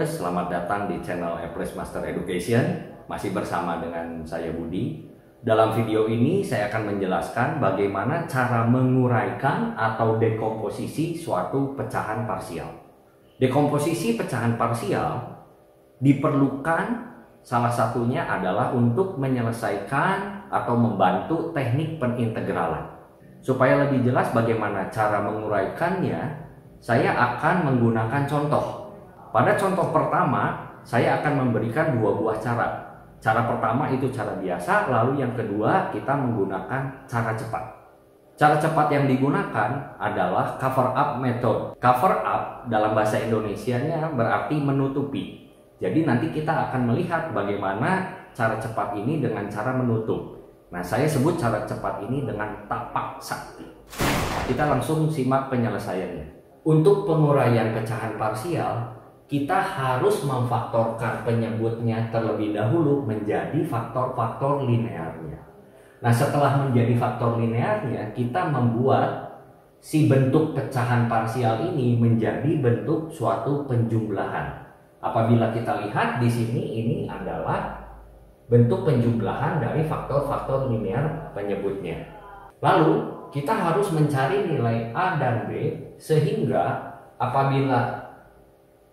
Epres, selamat datang di channel Epres Master Education. Masih bersama dengan saya Budi. Dalam video ini saya akan menjelaskan bagaimana cara menguraikan atau dekomposisi suatu pecahan parsial. Dekomposisi pecahan parsial diperlukan, salah satunya adalah untuk menyelesaikan atau membantu teknik penintegralan. Supaya lebih jelas bagaimana cara menguraikannya, saya akan menggunakan contoh. Pada contoh pertama, saya akan memberikan dua buah cara. Cara pertama itu cara biasa, lalu yang kedua kita menggunakan cara cepat. Cara cepat yang digunakan adalah cover up method. Cover up dalam bahasa Indonesianya berarti menutupi. Jadi nanti kita akan melihat bagaimana cara cepat ini dengan cara menutup. Nah, saya sebut cara cepat ini dengan tapak sakti. Kita langsung simak penyelesaiannya. Untuk penguraian pecahan parsial, kita harus memfaktorkan penyebutnya terlebih dahulu menjadi faktor-faktor linearnya. Nah, setelah menjadi faktor linearnya, kita membuat si bentuk pecahan parsial ini menjadi bentuk suatu penjumlahan. Apabila kita lihat di sini, ini adalah bentuk penjumlahan dari faktor-faktor linear penyebutnya. Lalu, kita harus mencari nilai A dan B sehingga apabila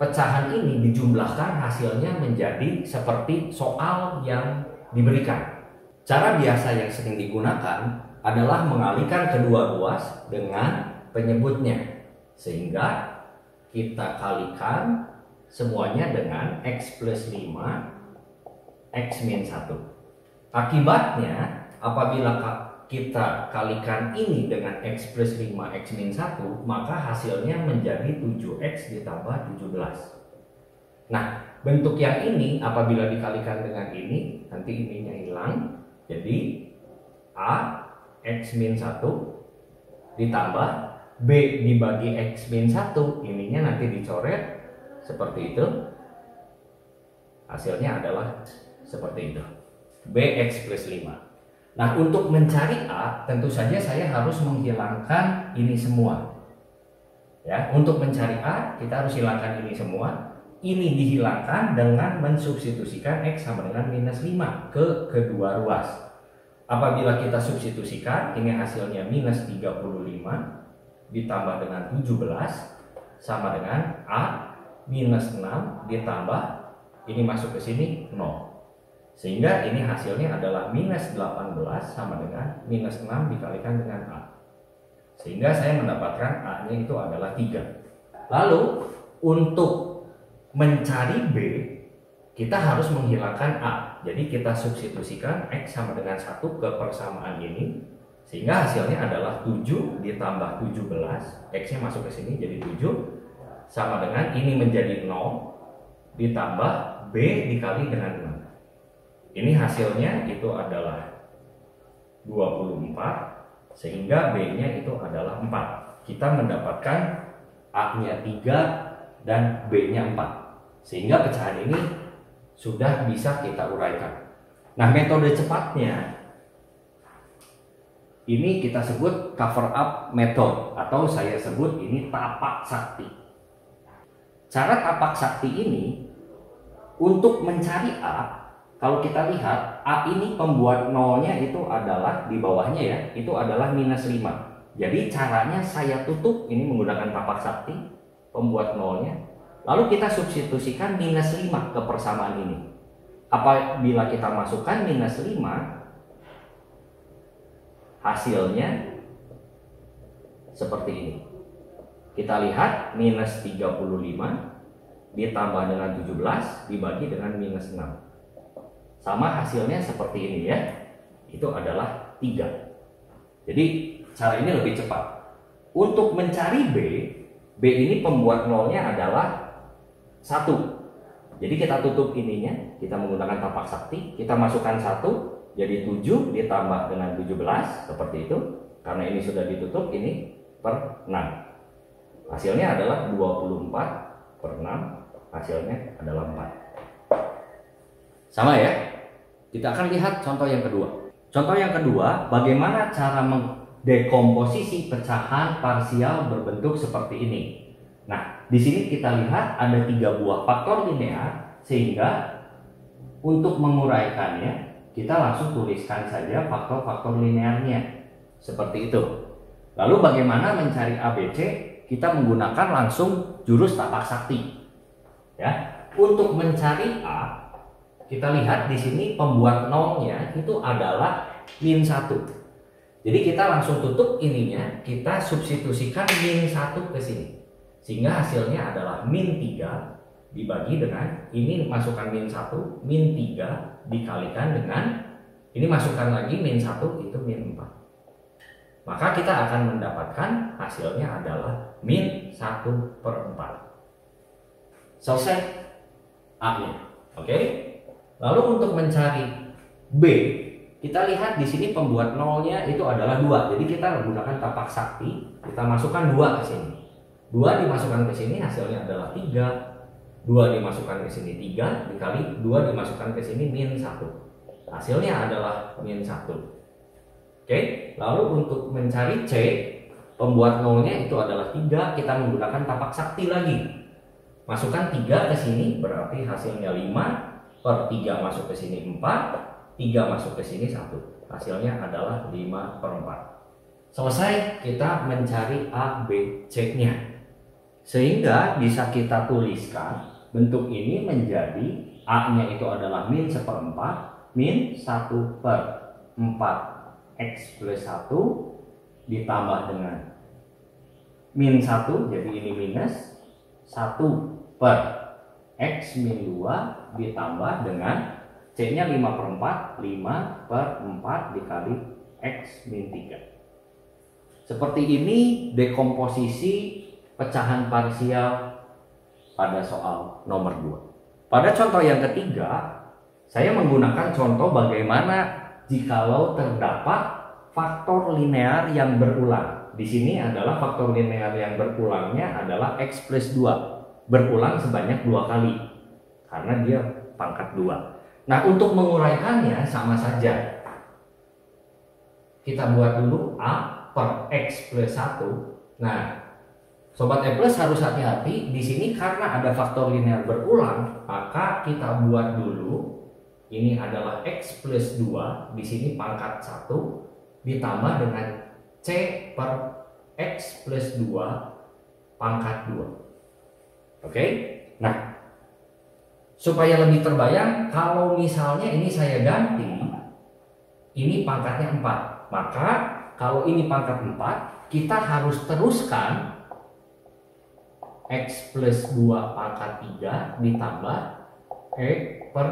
pecahan ini dijumlahkan, hasilnya menjadi seperti soal yang diberikan. Cara biasa yang sering digunakan adalah mengalihkan kedua ruas dengan penyebutnya, sehingga kita kalikan semuanya dengan X plus 5, X min 1. Akibatnya, apabila kita kalikan ini dengan X plus 5, X min 1, maka hasilnya menjadi 7X ditambah 17. Nah, bentuk yang ini apabila dikalikan dengan ini, nanti ininya hilang. Jadi, A, X min 1 ditambah B dibagi X min 1, ininya nanti dicoret seperti itu. Hasilnya adalah seperti itu. BX plus 5. Nah, untuk mencari A, tentu saja saya harus menghilangkan ini semua. Ya, untuk mencari A, kita harus hilangkan ini semua. Ini dihilangkan dengan mensubstitusikan X sama dengan minus 5 ke kedua ruas. Apabila kita substitusikan, ini hasilnya minus 35 ditambah dengan 17 sama dengan A minus 6 ditambah, ini masuk ke sini 0. Sehingga ini hasilnya adalah minus 18 sama dengan minus 6 dikalikan dengan A. Sehingga saya mendapatkan A-nya itu adalah 3. Lalu untuk mencari B, kita harus menghilangkan A. Jadi kita substitusikan X sama dengan 1 ke persamaan ini. Sehingga hasilnya adalah 7 ditambah 17. X-nya masuk ke sini jadi 7. Sama dengan ini menjadi 0 ditambah B dikali dengan 6. Ini hasilnya itu adalah 24, sehingga B-nya itu adalah 4. Kita mendapatkan A-nya 3 dan B-nya 4. Sehingga pecahan ini sudah bisa kita uraikan. Nah, metode cepatnya ini kita sebut cover up method, atau saya sebut ini tapak sakti. Cara tapak sakti ini untuk mencari A, kalau kita lihat A ini pembuat nolnya itu adalah di bawahnya ya, itu adalah minus 5. Jadi caranya saya tutup ini menggunakan tapak sakti, pembuat nolnya. Lalu kita substitusikan minus 5 ke persamaan ini. Apabila kita masukkan minus 5, hasilnya seperti ini. Kita lihat minus 35 ditambah dengan 17 dibagi dengan minus 6. Sama hasilnya seperti ini ya, itu adalah 3. Jadi cara ini lebih cepat. Untuk mencari B, B ini pembuat nolnya adalah 1. Jadi kita tutup ininya, kita menggunakan tapak sakti, kita masukkan 1, jadi 7 ditambah dengan 17, seperti itu. Karena ini sudah ditutup, ini per 6. Hasilnya adalah 24 per 6, hasilnya adalah 4. Sama ya? Kita akan lihat contoh yang kedua. Contoh yang kedua, bagaimana cara mendekomposisi pecahan parsial berbentuk seperti ini. Nah, di sini kita lihat ada 3 buah faktor linear, sehingga untuk menguraikannya kita langsung tuliskan saja faktor-faktor linearnya seperti itu. Lalu bagaimana mencari ABC? Kita menggunakan langsung jurus tapak sakti. Ya, untuk mencari A, kita lihat di sini pembuat nolnya itu adalah min 1. Jadi kita langsung tutup ininya, kita substitusikan min 1 ke sini. Sehingga hasilnya adalah min 3 dibagi dengan ini masukkan min 1, min 3 dikalikan dengan ini masukkan lagi min 1 itu min 4. Maka kita akan mendapatkan hasilnya adalah min 1/4. Selesai A-nya. Oke. Lalu untuk mencari B, kita lihat di sini pembuat nolnya itu adalah 2. Jadi kita menggunakan tapak sakti, kita masukkan 2 ke sini. 2 dimasukkan ke sini hasilnya adalah 3. 2 dimasukkan ke sini 3 dikali 2 dimasukkan ke sini min 1. Hasilnya adalah min 1. Oke, lalu untuk mencari C, pembuat nolnya itu adalah 3, kita menggunakan tapak sakti lagi. Masukkan 3 ke sini berarti hasilnya 5/3 masuk ke sini 4, 3 masuk ke sini 1. Hasilnya adalah 5/4. Selesai kita mencari A, B, C-nya. Sehingga bisa kita tuliskan bentuk ini menjadi A-nya itu adalah min 1/4, min 1/4 X plus 1 ditambah dengan min 1, jadi ini minus 1/X min 2 ditambah dengan C-nya 5/4, 5/4 dikali X min 3. Seperti ini dekomposisi pecahan parsial pada soal nomor 2. Pada contoh yang ketiga, saya menggunakan contoh bagaimana jikalau terdapat faktor linear yang berulang. Di sini adalah faktor linear yang berulangnya adalah X plus 2. Berulang sebanyak 2 kali. Karena dia pangkat 2. Nah, untuk menguraikannya sama saja. Kita buat dulu A per X plus 1. Nah, Sobat E Plus harus hati-hati di sini karena ada faktor linear berulang, maka kita buat dulu ini adalah X plus 2, di sini pangkat 1 ditambah dengan C per X plus 2 pangkat 2. Oke? Nah, supaya lebih terbayang, kalau misalnya ini saya ganti, ini pangkatnya 4, maka kalau ini pangkat 4, kita harus teruskan X plus 2 pangkat 3 ditambah X per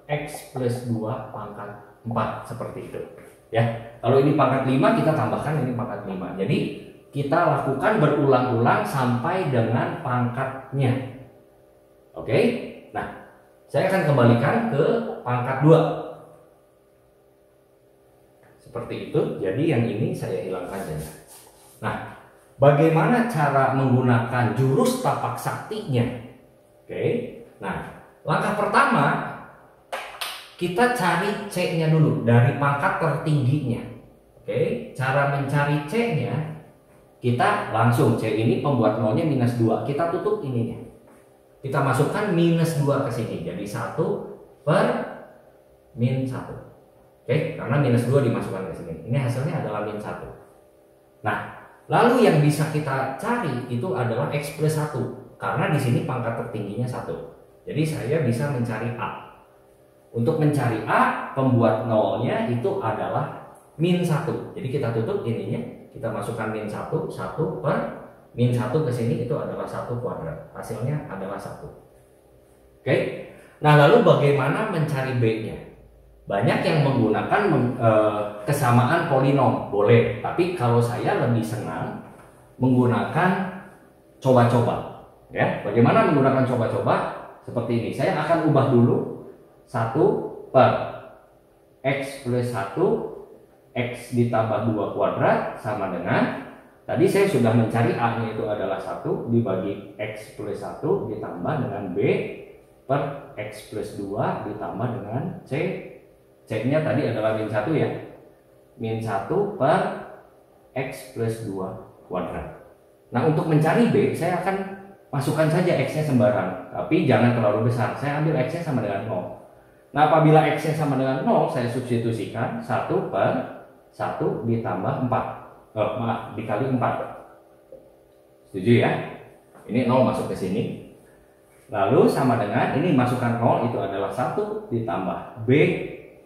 X plus 2 pangkat 4, seperti itu ya. Kalau ini pangkat 5 kita tambahkan ini pangkat 5. Jadi kita lakukan berulang-ulang sampai dengan pangkatnya. Oke. Nah, saya akan kembalikan ke pangkat 2 seperti itu. Jadi yang ini saya hilangkan saja. Nah, bagaimana cara menggunakan jurus tapak saktinya? Oke. Nah, langkah pertama kita cari C-nya dulu dari pangkat tertingginya. Oke, cara mencari C-nya kita langsung C ini pembuat nolnya minus 2. Kita tutup ininya. Kita masukkan minus 2 ke sini. Jadi 1 per min 1. Oke, karena minus 2 dimasukkan ke sini. Ini hasilnya adalah min 1. Nah, lalu yang bisa kita cari itu adalah X plus 1, karena di sini pangkat tertingginya 1. Jadi saya bisa mencari A. Untuk mencari A, pembuat nolnya itu adalah min 1. Jadi kita tutup ininya, kita masukkan min 1, 1 per min 1 ke sini itu adalah 1 kuadrat. Hasilnya adalah 1. Oke. Nah, lalu bagaimana mencari B-nya? Banyak yang menggunakan kesamaan polinom, boleh. Tapi kalau saya lebih senang menggunakan coba-coba. Ya, bagaimana menggunakan coba-coba? Seperti ini. Saya akan ubah dulu 1 per X plus 1 X ditambah 2 kuadrat sama dengan tadi saya sudah mencari A-nya itu adalah 1 dibagi X plus 1 ditambah dengan B per X plus 2 ditambah dengan C. C-nya tadi adalah min 1 ya. Min 1 per X plus 2 kuadrat. Nah, untuk mencari B, saya akan masukkan saja X-nya sembarang, tapi jangan terlalu besar. Saya ambil X-nya sama dengan 0. Nah, apabila X-nya sama dengan 0, saya substitusikan 1 per 1 ditambah 4. Dikali 4. Setuju ya? Ini 0 masuk ke sini. Lalu sama dengan, ini masukkan 0 itu adalah 1 ditambah B,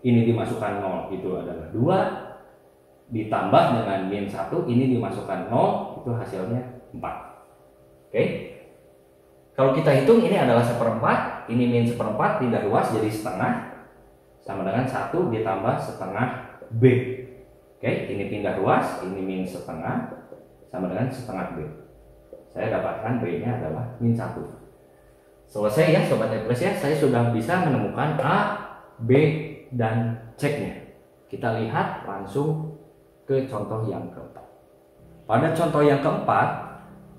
ini dimasukkan 0 itu adalah 2, ditambah dengan min 1, ini dimasukkan 0, itu hasilnya 4. Oke? Kalau kita hitung ini adalah 1/4, ini min 1/4 pindah ruas jadi setengah, sama dengan 1 ditambah setengah B. Oke, ini pindah ruas, ini min setengah, sama dengan setengah B. Saya dapatkan B-nya adalah min 1. Selesai ya Sobat E+ ya, saya sudah bisa menemukan A, B, dan C-nya. Kita lihat langsung ke contoh yang keempat. Pada contoh yang keempat,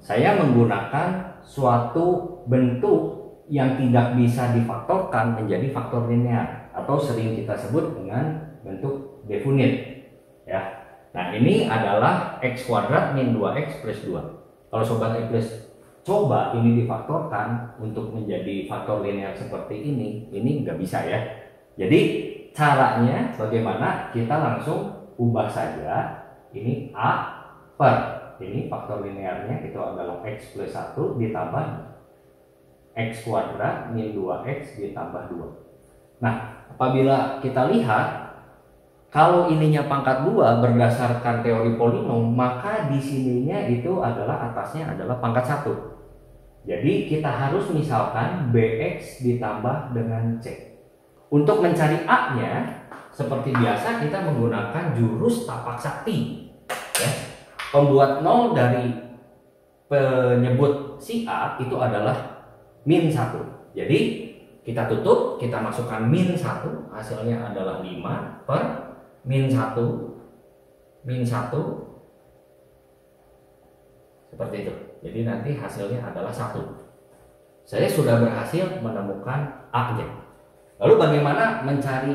saya menggunakan suatu bentuk yang tidak bisa difaktorkan menjadi faktor linear atau sering kita sebut dengan bentuk definite ya. Nah, ini adalah x kuadrat min 2x plus 2. Kalau Sobat E+ coba ini difaktorkan untuk menjadi faktor linear seperti ini nggak bisa ya. Jadi caranya bagaimana? Kita langsung ubah saja ini A per ini faktor linearnya itu adalah x plus 1 ditambah x kuadrat min 2x ditambah 2. Nah, apabila kita lihat kalau ininya pangkat 2 berdasarkan teori polinom, maka di sininya itu adalah atasnya adalah pangkat 1. Jadi kita harus misalkan bx ditambah dengan c. Untuk mencari a-nya seperti biasa kita menggunakan jurus tapak sakti ya. Pembuat 0 dari penyebut si A itu adalah min 1. Jadi kita tutup, kita masukkan min 1, hasilnya adalah 5 per min 1 seperti itu. Jadi nanti hasilnya adalah 1. Saya sudah berhasil menemukan A-nya. Lalu bagaimana mencari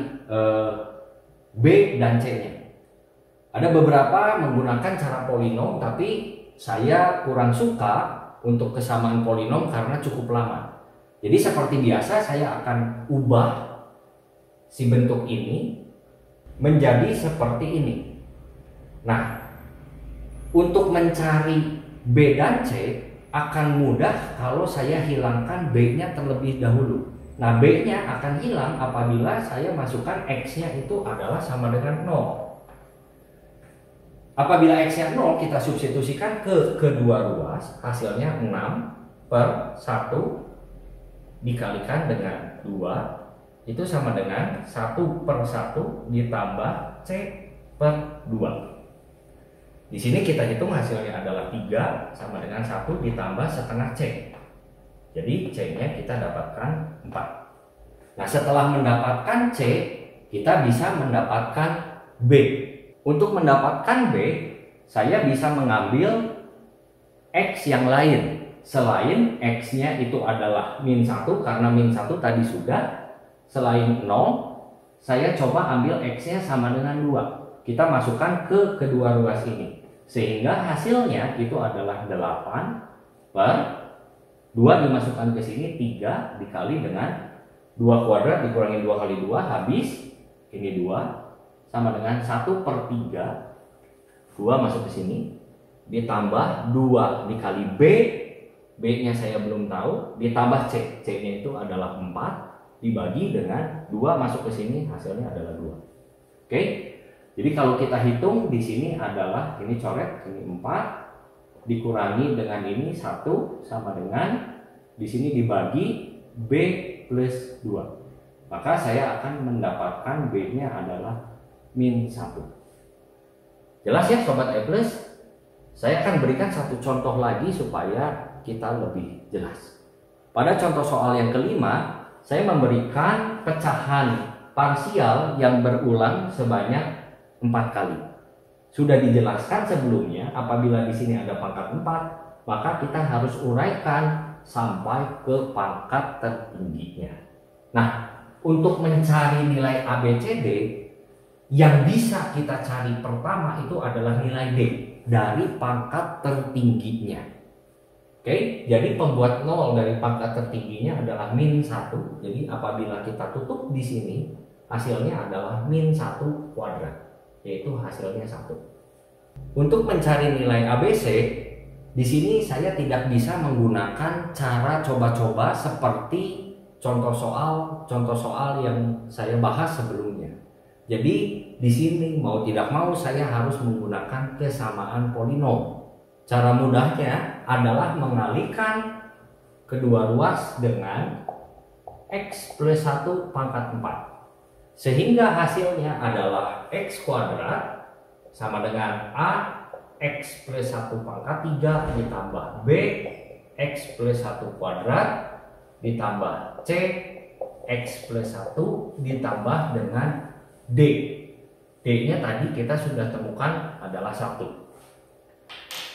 B dan C-nya? Ada beberapa menggunakan cara polinom, tapi saya kurang suka untuk kesamaan polinom karena cukup lama. Jadi seperti biasa saya akan ubah si bentuk ini menjadi seperti ini. Nah, untuk mencari B dan C akan mudah kalau saya hilangkan B-nya terlebih dahulu. Nah, B-nya akan hilang apabila saya masukkan X-nya itu adalah sama dengan 0. Apabila X-nya 0, kita substitusikan ke kedua ruas, hasilnya 6 per 1 dikalikan dengan 2, itu sama dengan 1 per 1 ditambah C per 2. Di sini kita hitung hasilnya adalah 3 sama dengan 1 ditambah setengah C. Jadi C-nya kita dapatkan 4. Nah, setelah mendapatkan C, kita bisa mendapatkan B. Untuk mendapatkan B, saya bisa mengambil X yang lain selain X-nya itu adalah min 1, karena min 1 tadi sudah. Selain 0, saya coba ambil X-nya sama dengan 2. Kita masukkan ke kedua ruas ini, sehingga hasilnya itu adalah 8 per 2 dimasukkan ke sini, 3 dikali dengan 2 kuadrat dikurangi 2 kali 2, habis ini 2 sama dengan 1 per 3, 2 masuk ke sini, ditambah 2 dikali B, B-nya saya belum tahu, ditambah C, C-nya itu adalah 4, dibagi dengan 2 masuk ke sini, hasilnya adalah 2. Oke, jadi kalau kita hitung di sini adalah, ini coret, ini 4, dikurangi dengan ini 1, sama dengan, di sini dibagi B plus 2. Maka saya akan mendapatkan B-nya adalah min 1. Jelas ya Sobat E+? Saya akan berikan satu contoh lagi supaya kita lebih jelas. Pada contoh soal yang kelima, saya memberikan pecahan parsial yang berulang sebanyak 4 kali. Sudah dijelaskan sebelumnya, apabila di sini ada pangkat 4, maka kita harus uraikan sampai ke pangkat tertingginya. Nah, untuk mencari nilai ABCD, yang bisa kita cari pertama itu adalah nilai D dari pangkat tertingginya. Oke, jadi pembuat 0 dari pangkat tertingginya adalah min 1. Jadi apabila kita tutup di sini, hasilnya adalah min 1 kuadrat, yaitu hasilnya 1. Untuk mencari nilai ABC, di sini saya tidak bisa menggunakan cara coba-coba seperti contoh soal yang saya bahas sebelumnya. Jadi di sini mau tidak mau saya harus menggunakan kesamaan polinom. Cara mudahnya adalah mengalihkan kedua ruas dengan x plus 1 pangkat 4. Sehingga hasilnya adalah x kuadrat sama dengan a x plus 1 pangkat 3 ditambah b x plus 1 kuadrat ditambah c x plus 1 ditambah dengan d. D-nya tadi kita sudah temukan adalah 1.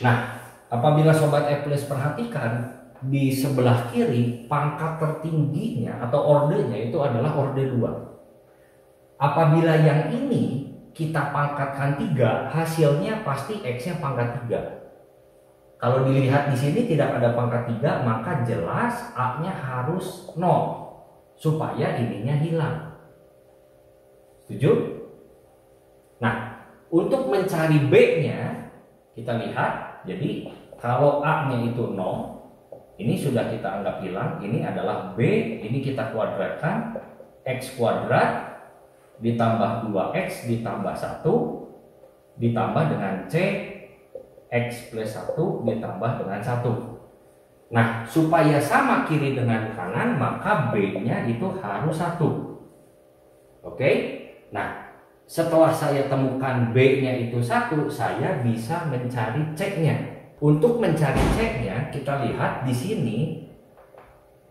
Nah, apabila Sobat Apples perhatikan di sebelah kiri pangkat tertingginya atau ordenya itu adalah orde 2. Apabila yang ini kita pangkatkan 3, hasilnya pasti X-nya pangkat 3. Kalau dilihat di sini tidak ada pangkat 3, maka jelas A-nya harus 0 supaya ininya hilang. Setuju? Nah, untuk mencari B-nya kita lihat, jadi kalau A-nya itu 0, ini sudah kita anggap hilang, ini adalah B, ini kita kuadratkan, X kuadrat ditambah 2x ditambah 1 ditambah dengan c x plus 1 ditambah dengan 1. Nah, supaya sama kiri dengan kanan maka b-nya itu harus 1. Oke. Nah, setelah saya temukan b-nya itu 1, saya bisa mencari c-nya. Untuk mencari c-nya kita lihat di sini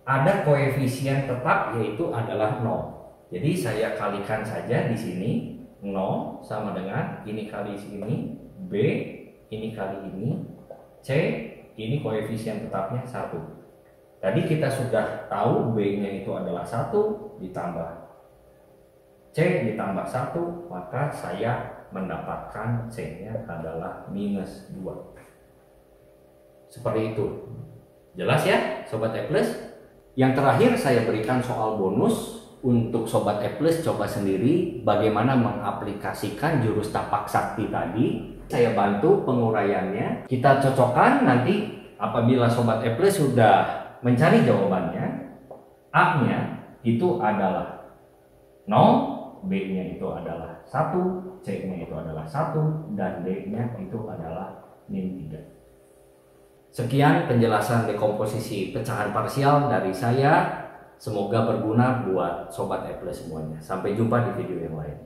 ada koefisien tetap yaitu adalah 0. Jadi saya kalikan saja di sini 0 sama dengan ini kali ini, B ini kali ini, C ini koefisien tetapnya 1. Tadi kita sudah tahu B-nya itu adalah 1 ditambah C ditambah 1, maka saya mendapatkan C-nya adalah minus 2. Seperti itu. Jelas ya Sobat Apples? Yang terakhir saya berikan soal bonus. Untuk Sobat Apples coba sendiri bagaimana mengaplikasikan jurus tapak sakti tadi. Saya bantu penguraiannya. Kita cocokkan nanti apabila Sobat Apples sudah mencari jawabannya. A-nya itu adalah 0, B-nya itu adalah 1, C-nya itu adalah 1, dan D-nya itu adalah min 3. Sekian penjelasan dekomposisi pecahan parsial dari saya. Semoga berguna buat Sobat Apples semuanya. Sampai jumpa di video yang lain.